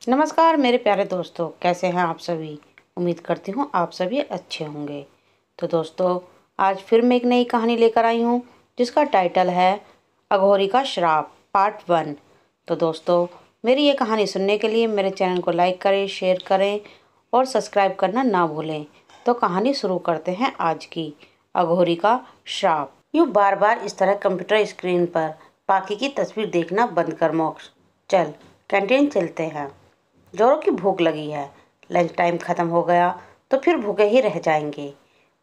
नमस्कार मेरे प्यारे दोस्तों, कैसे हैं आप सभी। उम्मीद करती हूँ आप सभी अच्छे होंगे। तो दोस्तों, आज फिर मैं एक नई कहानी लेकर आई हूँ जिसका टाइटल है अघोरी का श्राप पार्ट 1। तो दोस्तों, मेरी ये कहानी सुनने के लिए मेरे चैनल को लाइक करें, शेयर करें और सब्सक्राइब करना ना भूलें। तो कहानी शुरू करते हैं आज की, अघोरी का श्राप। यूँ बार बार इस तरह कंप्यूटर स्क्रीन पर पाखी की तस्वीर देखना बंद कर मोक्ष। चल कैंटीन चलते हैं, जोरों की भूख लगी है। लंच टाइम ख़त्म हो गया तो फिर भूखे ही रह जाएंगे।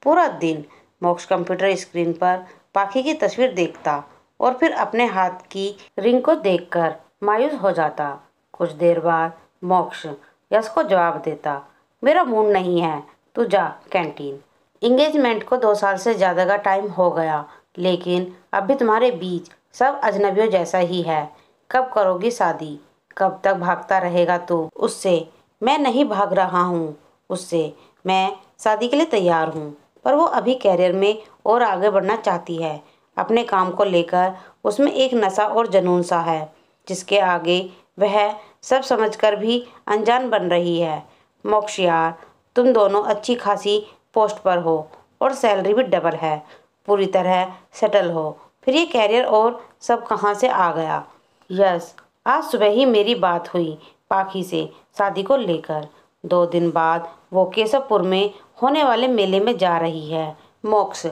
पूरा दिन मोक्ष कंप्यूटर स्क्रीन पर पाखी की तस्वीर देखता और फिर अपने हाथ की रिंग को देखकर मायूस हो जाता। कुछ देर बाद मोक्ष यश को जवाब देता, मेरा मूड नहीं है, तू जा कैंटीन। इंगेजमेंट को 2 साल से ज़्यादा का टाइम हो गया, लेकिन अब भी तुम्हारे बीच सब अजनबियों जैसा ही है। कब करोगी शादी? कब तक भागता रहेगा तू उससे? मैं नहीं भाग रहा हूँ उससे, मैं शादी के लिए तैयार हूँ, पर वो अभी कैरियर में और आगे बढ़ना चाहती है। अपने काम को लेकर उसमें एक नशा और जुनून सा है जिसके आगे वह सब समझकर भी अनजान बन रही है। मोक्ष यार, तुम दोनों अच्छी खासी पोस्ट पर हो और सैलरी भी डबल है, पूरी तरह सेटल हो, फिर ये कैरियर और सब कहाँ से आ गया? यस, आज सुबह ही मेरी बात हुई पाखी से शादी को लेकर। 2 दिन बाद वो केशवपुर में होने वाले मेले में जा रही है। मोक्ष,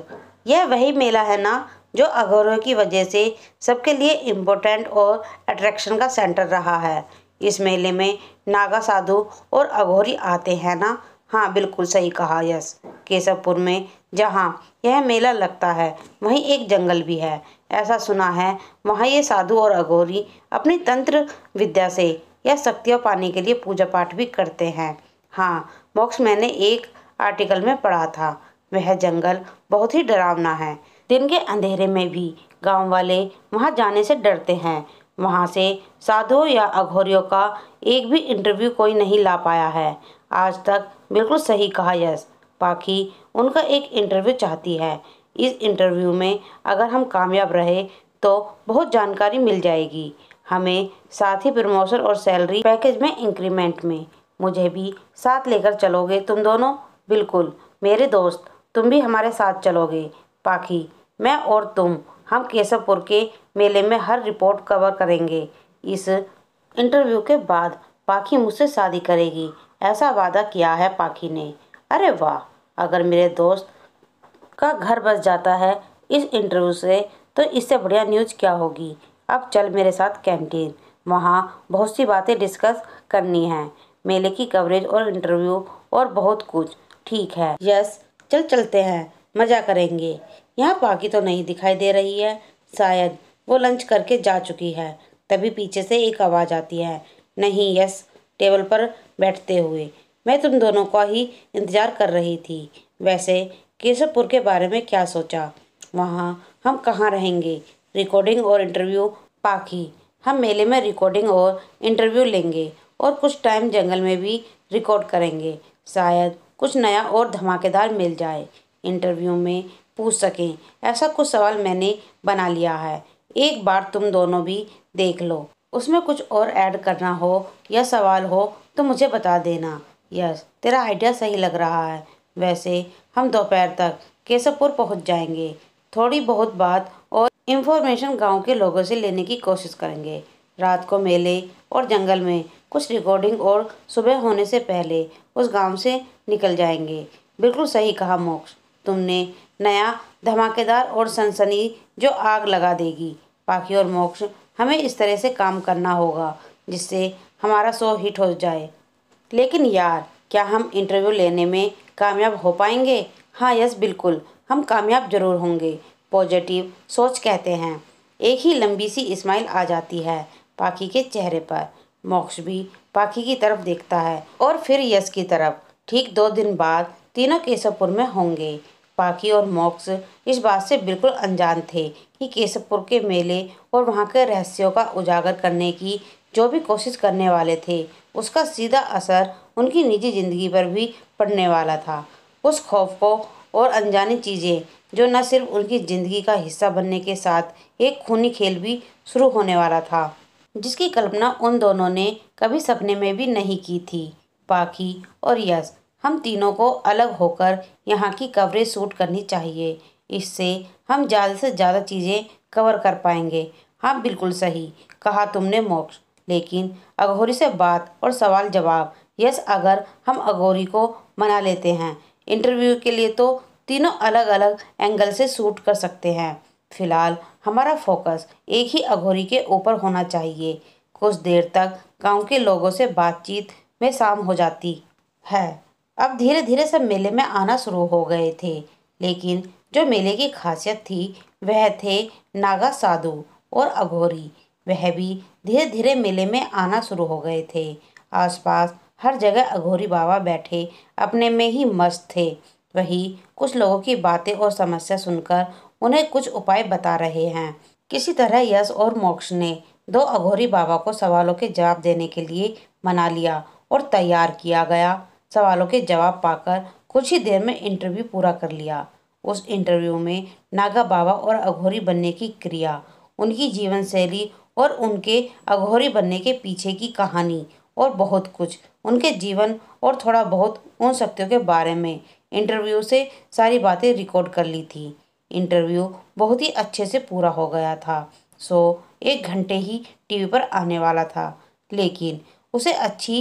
यह वही मेला है ना जो अघोरियों की वजह से सबके लिए इम्पोर्टेंट और अट्रैक्शन का सेंटर रहा है। इस मेले में नागा साधु और अघोरी आते हैं ना? हाँ बिल्कुल सही कहा यश। केशवपुर में जहाँ यह मेला लगता है वहीं एक जंगल भी है। ऐसा सुना है वहाँ ये साधु और अघोरी अपनी तंत्र विद्या से या शक्तियाँ पाने के लिए पूजा पाठ भी करते हैं। हाँ मोक्ष, मैंने एक आर्टिकल में पढ़ा था। वह जंगल बहुत ही डरावना है। दिन के अंधेरे में भी गांव वाले वहां जाने से डरते हैं। वहां से साधुओं या अघोरियों का एक भी इंटरव्यू कोई नहीं ला पाया है आज तक। बिल्कुल सही कहा यश। पाखी उनका एक इंटरव्यू चाहती है। इस इंटरव्यू में अगर हम कामयाब रहे तो बहुत जानकारी मिल जाएगी हमें, साथ ही प्रमोशन और सैलरी पैकेज में इंक्रीमेंट में। मुझे भी साथ लेकर चलोगे तुम दोनों? बिल्कुल मेरे दोस्त, तुम भी हमारे साथ चलोगे। पाखी, मैं और तुम, हम केशवपुर के मेले में हर रिपोर्ट कवर करेंगे। इस इंटरव्यू के बाद पाखी मुझसे शादी करेगी, ऐसा वादा किया है पाखी ने। अरे वाह, अगर मेरे दोस्त का घर बस जाता है इस इंटरव्यू से तो इससे बढ़िया न्यूज़ क्या होगी। अब चल मेरे साथ कैंटीन, वहाँ बहुत सी बातें डिस्कस करनी है, मेले की कवरेज और इंटरव्यू और बहुत कुछ। ठीक है यस, चल चलते हैं, मज़ा करेंगे। यहाँ पाखी तो नहीं दिखाई दे रही है, शायद वो लंच करके जा चुकी है। तभी पीछे से एक आवाज़ आती है, नहीं यस, टेबल पर बैठते हुए, मैं तुम दोनों का ही इंतज़ार कर रही थी। वैसे केशवपुर के बारे में क्या सोचा? वहाँ हम कहाँ रहेंगे? रिकॉर्डिंग और इंटरव्यू? पाखी, हम मेले में रिकॉर्डिंग और इंटरव्यू लेंगे और कुछ टाइम जंगल में भी रिकॉर्ड करेंगे। शायद कुछ नया और धमाकेदार मिल जाए, इंटरव्यू में पूछ सकें। ऐसा कुछ सवाल मैंने बना लिया है, एक बार तुम दोनों भी देख लो। उसमें कुछ और ऐड करना हो या सवाल हो तो मुझे बता देना। यस, तेरा आइडिया सही लग रहा है। वैसे हम दोपहर तक केशवपुर पहुंच जाएंगे। थोड़ी बहुत बात और इन्फॉर्मेशन गांव के लोगों से लेने की कोशिश करेंगे। रात को मेले और जंगल में कुछ रिकॉर्डिंग और सुबह होने से पहले उस गांव से निकल जाएंगे। बिल्कुल सही कहा मोक्ष, तुमने नया धमाकेदार और सनसनी जो आग लगा देगी। पाखी और मोक्ष, हमें इस तरह से काम करना होगा जिससे हमारा शो हिट हो जाए। लेकिन यार, क्या हम इंटरव्यू लेने में कामयाब हो पाएंगे? हाँ यस बिल्कुल, हम कामयाब जरूर होंगे। पॉजिटिव सोच कहते हैं। एक ही लंबी सी स्माइल आ जाती है पाखी के चेहरे पर। मोक्ष भी पाखी की तरफ देखता है और फिर यश की तरफ। ठीक 2 दिन बाद तीनों केशवपुर में होंगे। पाखी और मोक्ष इस बात से बिल्कुल अनजान थे कि केशवपुर के मेले और वहाँ के रहस्यों का उजागर करने की जो भी कोशिश करने वाले थे उसका सीधा असर उनकी निजी जिंदगी पर भी पड़ने वाला था। उस खौफ को और अनजानी चीज़ें जो न सिर्फ उनकी ज़िंदगी का हिस्सा बनने के साथ एक खूनी खेल भी शुरू होने वाला था। जिसकी कल्पना उन दोनों ने कभी सपने में भी नहीं की थी। पाखी और यश, हम तीनों को अलग होकर यहाँ की कवरेज शूट करनी चाहिए। इससे हम ज़्यादा से ज़्यादा चीज़ें कवर कर पाएंगे। हाँ, बिल्कुल सही कहा तुमने मोक्ष। लेकिन अघोरी से बात और सवाल जवाब। यस, अगर हम अघोरी को मना लेते हैं इंटरव्यू के लिए तो तीनों अलग अलग एंगल से शूट कर सकते हैं। फिलहाल हमारा फोकस एक ही अघोरी के ऊपर होना चाहिए। कुछ देर तक गांव के लोगों से बातचीत में शाम हो जाती है। अब धीरे धीरे सब मेले में आना शुरू हो गए थे। लेकिन जो मेले की खासियत थी वह थे नागा साधु और अघोरी। वह भी धीरे धीरे मेले में आना शुरू हो गए थे। आसपास हर जगह अघोरी बाबा बैठे अपने में ही मस्त थे। वही कुछ लोगों की बातें और समस्या सुनकर उन्हें कुछ उपाय बता रहे हैं। किसी तरह यश और मोक्ष ने दो अघोरी बाबा को सवालों के जवाब देने के लिए मना लिया और तैयार किया गया। सवालों के जवाब पाकर कुछ ही देर में इंटरव्यू पूरा कर लिया। उस इंटरव्यू में नागा बाबा और अघोरी बनने की क्रिया, उनकी जीवन शैली और उनके अघोरी बनने के पीछे की कहानी और बहुत कुछ, उनके जीवन और थोड़ा बहुत उन शक्तियों के बारे में इंटरव्यू से सारी बातें रिकॉर्ड कर ली थी। इंटरव्यू बहुत ही अच्छे से पूरा हो गया था। सो 1 घंटे ही टीवी पर आने वाला था, लेकिन उसे अच्छी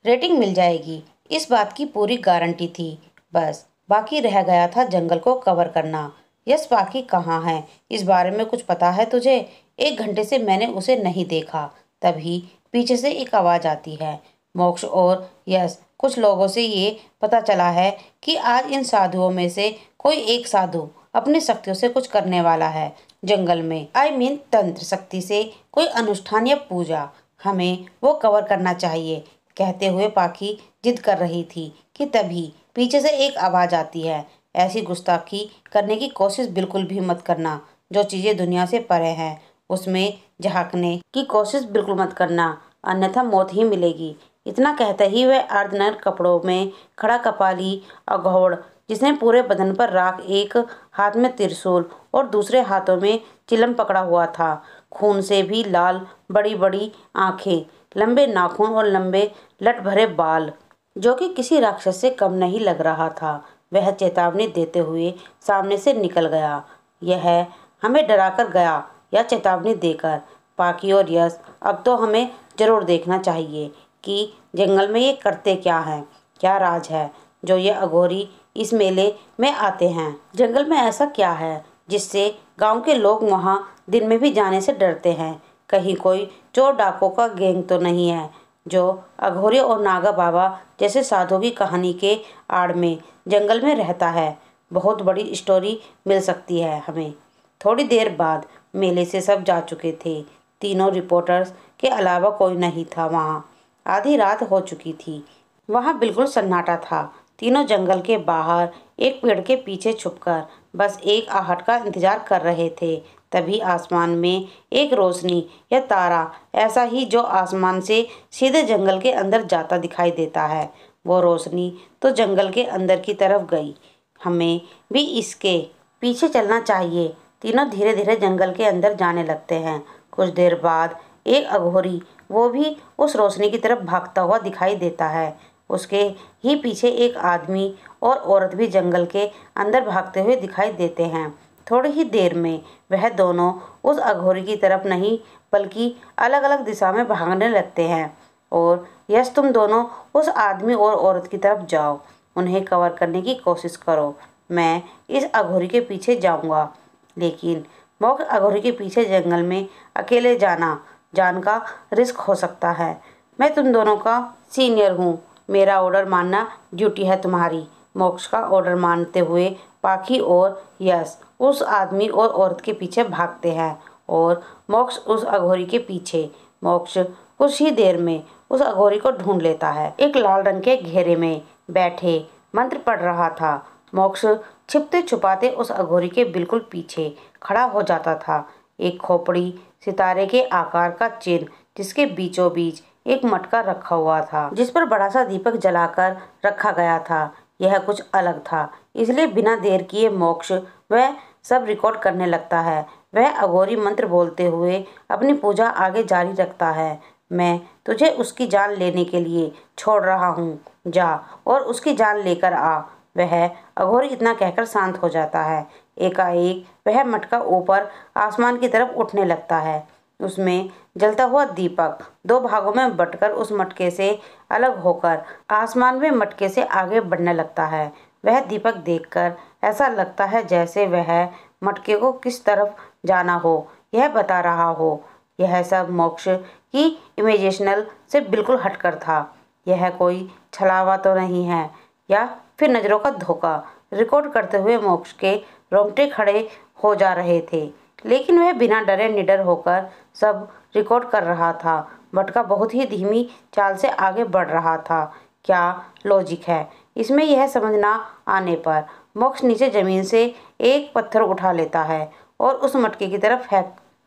रेटिंग मिल जाएगी इस बात की पूरी गारंटी थी। बस बाकी रह गया था जंगल को कवर करना। यस, बाकी कहाँ है? इस बारे में कुछ पता है तुझे? 1 घंटे से मैंने उसे नहीं देखा। तभी पीछे से एक आवाज़ आती है। मोक्ष और यश, कुछ लोगों से ये पता चला है कि आज इन साधुओं में से कोई एक साधु अपनी शक्तियों से कुछ करने वाला है जंगल में। आई मीन तंत्र शक्ति से कोई अनुष्ठान या पूजा। हमें वो कवर करना चाहिए। कहते हुए पाखी जिद कर रही थी कि तभी पीछे से एक आवाज़ आती है। ऐसी गुस्ताखी करने की कोशिश बिल्कुल भी मत करना। जो चीज़ें दुनिया से परे हैं उसमें झांकने की कोशिश बिल्कुल मत करना, अन्यथा मौत ही मिलेगी। इतना कहते ही वह अर्धनग्न कपड़ों में खड़ा कपाली अघोड़, जिसने पूरे बदन पर राख, एक हाथ में त्रिशूल और दूसरे हाथों में चिलम पकड़ा हुआ था, खून से भी लाल, बड़ी बड़ी आंखें, लंबे नाखून और लंबे लट भरे बाल, जो कि किसी राक्षस से कम नहीं लग रहा था। वह चेतावनी देते हुए सामने से निकल गया। यह हमें डराकर गया या चेतावनी देकर? पाखी और यश, अब तो हमें जरूर देखना चाहिए कि जंगल में ये करते क्या हैं, क्या राज है जो ये अघोरी इस मेले में आते हैं। जंगल में ऐसा क्या है जिससे गांव के लोग वहां दिन में भी जाने से डरते हैं? कहीं कोई चोर डाकों का गैंग तो नहीं है जो अघोरी और नागा बाबा जैसे साधुओं की कहानी के आड़ में जंगल में रहता है? बहुत बड़ी स्टोरी मिल सकती है हमें। थोड़ी देर बाद मेले से सब जा चुके थे। तीनों रिपोर्टर्स के अलावा कोई नहीं था वहाँ। आधी रात हो चुकी थी। वहाँ बिल्कुल सन्नाटा था। तीनों जंगल के बाहर एक पेड़ के पीछे छुपकर बस एक आहट का इंतजार कर रहे थे। तभी आसमान में एक रोशनी या तारा, ऐसा ही जो आसमान से सीधे जंगल के अंदर जाता दिखाई देता है, वो रोशनी तो जंगल के अंदर की तरफ गई। हमें भी इसके पीछे चलना चाहिए। तीनों धीरे धीरे जंगल के अंदर जाने लगते हैं। कुछ देर बाद एक अघोरी, वो भी उस रोशनी की तरफ भागता हुआ दिखाई देता है। उसके ही पीछे एक आदमी और औरत भी जंगल के अंदर भागते हुए दिखाई देते हैं। थोड़ी ही देर में वह दोनों उस अघोरी की तरफ नहीं बल्कि अलग अलग दिशा में भागने लगते हैं। और यश, तुम दोनों उस आदमी और औरत की तरफ जाओ, उन्हें कवर करने की कोशिश करो। मैं इस अघोरी के पीछे जाऊंगा। लेकिन मोक्ष, अघोरी के पीछे जंगल में अकेले जाना जान का रिस्क हो सकता है। मैं तुम दोनों का सीनियर हूँ, मेरा ऑर्डर मानना ड्यूटी है तुम्हारी। मोक्ष का ऑर्डर मानते हुए पाखी और यश उस आदमी और औरत के पीछे भागते हैं और मोक्ष उस अघोरी के पीछे। मोक्ष कुछ ही देर में उस अघोरी को ढूंढ लेता है। एक लाल रंग के घेरे में बैठे मंत्र पढ़ रहा था। मोक्ष छिपते छुपाते उस अघोरी के बिल्कुल पीछे खड़ा हो जाता था। एक खोपड़ी सितारे के आकार का चिन्ह, जिसके बीचों बीच एक मटका रखा हुआ था, जिस पर बड़ा सा दीपक जलाकर रखा गया था। यह कुछ अलग था, इसलिए बिना देर किए मोक्ष वह सब रिकॉर्ड करने लगता है। वह अघोरी मंत्र बोलते हुए अपनी पूजा आगे जारी रखता है। मैं तुझे उसकी जान लेने के लिए छोड़ रहा हूँ, जा और उसकी जान लेकर आ। वह अघोरी इतना कहकर शांत हो जाता है। एकाएक वह मटका ऊपर आसमान की तरफ उठने लगता है। उसमें जलता हुआ दीपक दो भागों में बंटकर उस मटके से अलग होकर आसमान में मटके से आगे बढ़ने लगता है। वह दीपक देखकर ऐसा लगता है जैसे वह मटके को किस तरफ जाना हो यह बता रहा हो। यह सब मोक्ष की इमेजिनेशन से बिल्कुल हटकर था। यह कोई छलावा तो नहीं है या फिर नज़रों का धोखा। रिकॉर्ड करते हुए मोक्ष के रोंगटे खड़े हो जा रहे थे, लेकिन वह बिना डरे निडर होकर सब रिकॉर्ड कर रहा था। मटका बहुत ही धीमी चाल से आगे बढ़ रहा था। क्या लॉजिक है इसमें, यह समझ ना आने पर मोक्ष नीचे जमीन से एक पत्थर उठा लेता है और उस मटके की तरफ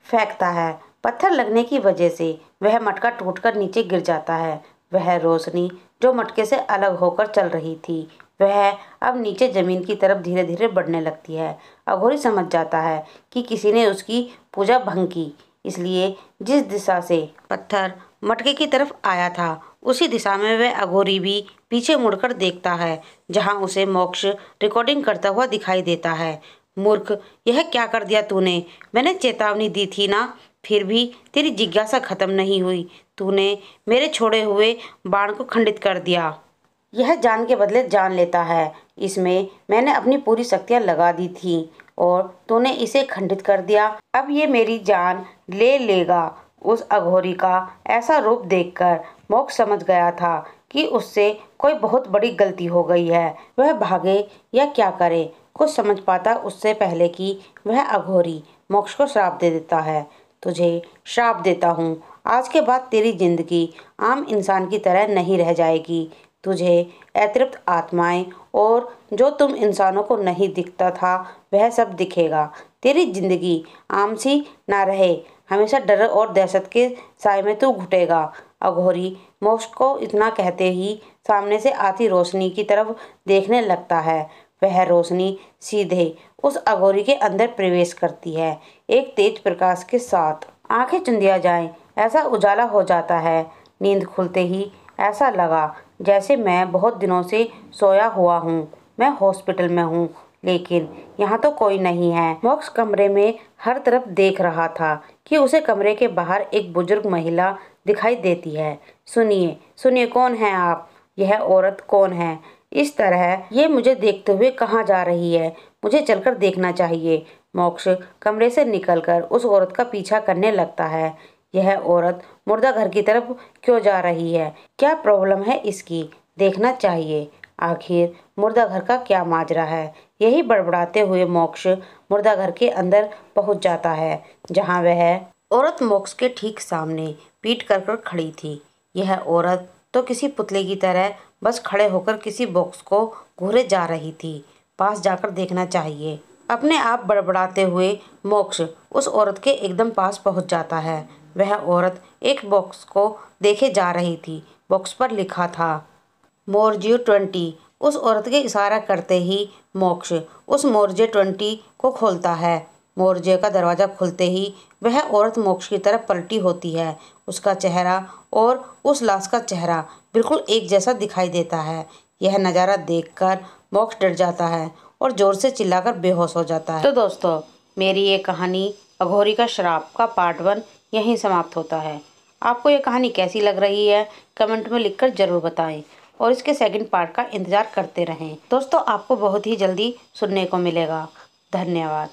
फेंकता है। पत्थर लगने की वजह से वह मटका टूटकर नीचे गिर जाता है। वह रोशनी जो मटके से अलग होकर चल रही थी, वह अब नीचे जमीन की तरफ धीरे धीरे बढ़ने लगती है। अघोरी समझ जाता है कि किसी ने उसकी पूजा भंग की, इसलिए जिस दिशा से पत्थर मटके की तरफ आया था उसी दिशा में वह अघोरी भी पीछे मुड़कर देखता है, जहां उसे मोक्ष रिकॉर्डिंग करता हुआ दिखाई देता है। मूर्ख, यह क्या कर दिया तूने? मैंने चेतावनी दी थी ना, फिर भी तेरी जिज्ञासा खत्म नहीं हुई। तूने मेरे छोड़े हुए बाण को खंडित कर दिया। यह जान के बदले जान लेता है। इसमें मैंने अपनी पूरी शक्तियां लगा दी थी और तूने इसे खंडित कर दिया। अब ये मेरी जान ले लेगा। उस अघोरी का ऐसा रूप देखकर मोक्ष समझ गया था कि उससे कोई बहुत बड़ी गलती हो गई है। वह भागे या क्या करे, कुछ समझ पाता उससे पहले कि वह अघोरी मोक्ष को श्राप दे देता है। तुझे श्राप देता हूँ, आज के बाद तेरी जिंदगी आम इंसान की तरह नहीं रह जाएगी। तुझे अतृप्त आत्माएं और जो तुम इंसानों को नहीं दिखता था वह सब दिखेगा। तेरी जिंदगी आम सी ना रहे, हमेशा डर और दहशत के साए में तू घुटेगा। अघोरी मोक्ष को इतना कहते ही सामने से आती रोशनी की तरफ देखने लगता है। वह रोशनी सीधे उस अघोरी के अंदर प्रवेश करती है, एक तेज प्रकाश के साथ। आंखें चुंधिया जाएं ऐसा उजाला हो जाता है। नींद खुलते ही ऐसा लगा जैसे मैं बहुत दिनों से सोया हुआ हूँ। मैं हॉस्पिटल में हूँ, लेकिन यहाँ तो कोई नहीं है। मोक्ष कमरे में हर तरफ देख रहा था कि उसे कमरे के बाहर एक बुजुर्ग महिला दिखाई देती है। सुनिए सुनिए, कौन है आप? यह औरत कौन है? इस तरह ये मुझे देखते हुए कहाँ जा रही है? मुझे चलकर देखना चाहिए। मोक्ष कमरे से निकलकर उस औरत का पीछा करने लगता है। यह औरत मुर्दा घर की तरफ क्यों जा रही है? क्या प्रॉब्लम है इसकी? देखना चाहिए। आखिर मुर्दा घर का क्या माजरा है? यही बड़बड़ाते हुए मोक्ष मुर्दा घर के अंदर पहुंच जाता है, जहां वह औरत मोक्ष के ठीक सामने पीठ कर खड़ी थी। यह औरत तो किसी पुतले की तरह बस खड़े होकर किसी बॉक्स को घूरे जा रही थी। पास जाकर देखना चाहिए। अपने आप बड़बड़ाते हुए मोक्ष उस औरत के एकदम पास पहुंच जाता है। वह औरत एक बॉक्स को देखे जा रही थी। बॉक्स पर लिखा था मोरजियो 20। उस औरत के इशारा करते ही मोक्ष उस मोरजे 20 को खोलता है। मोरजे का दरवाज़ा खुलते ही वह औरत मोक्ष की तरफ पलटी होती है। उसका चेहरा और उस लाश का चेहरा बिल्कुल एक जैसा दिखाई देता है। यह नज़ारा देखकर मोक्ष डर जाता है और ज़ोर से चिल्लाकर बेहोश हो जाता है। तो दोस्तों, मेरी ये कहानी अघोरी का श्राप का पार्ट 1 यहीं समाप्त होता है। आपको ये कहानी कैसी लग रही है कमेंट में लिखकर ज़रूर बताएं और इसके सेकंड पार्ट का इंतज़ार करते रहें। दोस्तों, आपको बहुत ही जल्दी सुनने को मिलेगा। धन्यवाद।